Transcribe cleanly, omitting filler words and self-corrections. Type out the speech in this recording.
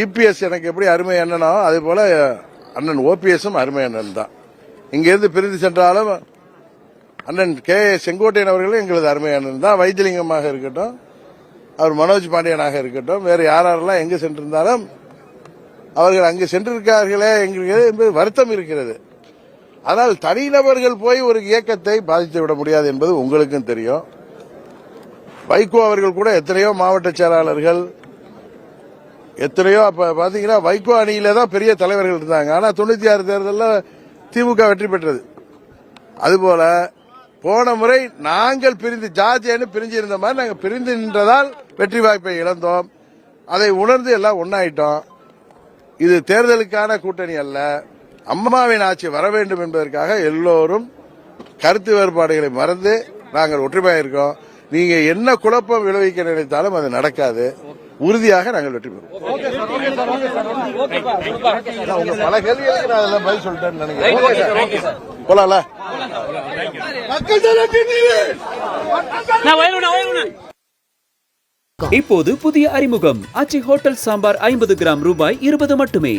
EPS எனக்கு எப்படி அருமை அண்ணனோ அதே போல அண்ணன் ஓபிஎஸும் அருமை அண்ணன் தான். இங்கிருந்து பிரிந்து சென்றாலும் அண்ணன் கே செங்கோட்டையன் அவர்களும் எங்களது அருமை அண்ணன் தான். வைத்தியலிங்கமாக இருக்கட்டும், அவர் மனோஜ் பாண்டியனாக இருக்கட்டும், வேறு யாரெல்லாம் எங்கு சென்றிருந்தாலும் அவர்கள் அங்கு சென்றிருக்கிறார்களே எங்களுக்கு என்பது வருத்தம் இருக்கிறது. ஆனால் தனிநபர்கள் போய் ஒரு இயக்கத்தை பாதித்து விட முடியாது என்பது உங்களுக்கும் தெரியும். வைகோ அவர்கள் கூட எத்தனையோ மாவட்ட செயலாளர்கள் எத்தனையோ அப்ப பாத்தீங்கன்னா வைகோ அணியில தான் பெரிய தலைவர்கள் இருந்தாங்க. ஆனா 96 தேர்தலில் திமுக வெற்றி பெற்றது. அதுபோல போன முறை நாங்கள் பிரிந்து ஜார்ஜியான்னு பிரிஞ்சு இருந்த மாதிரி நாங்கள் பிரிந்து நின்றதால் வெற்றி வாய்ப்பை இழந்தோம். அதை உணர்ந்து எல்லாம் ஒன்னாயிட்டோம். இது தேர்தலுக்கான கூட்டணி அல்ல, அம்மாவின் ஆட்சி வர வேண்டும் என்பதற்காக எல்லோரும் கருத்து வேறுபாடுகளை மறந்து நாங்கள் ஒற்றுமையாயிருக்கோம். நீங்க என்ன குழப்பம் விளைவிக்க நினைத்தாலும் அது நடக்காது. உறுதியாக நாங்கள் வெற்றி பெறுவோம். உங்க பல கேள்விகளுக்கு நான் அதெல்லாம் பதில் சொல்லிட்டேன்னு நினைக்கிறேன். போலாம்ல. இப்போது புதிய அறிமுகம் ஆச்சி ஹோட்டல் சாம்பார் 50 கிராம் ரூபாய் 20 மட்டுமே.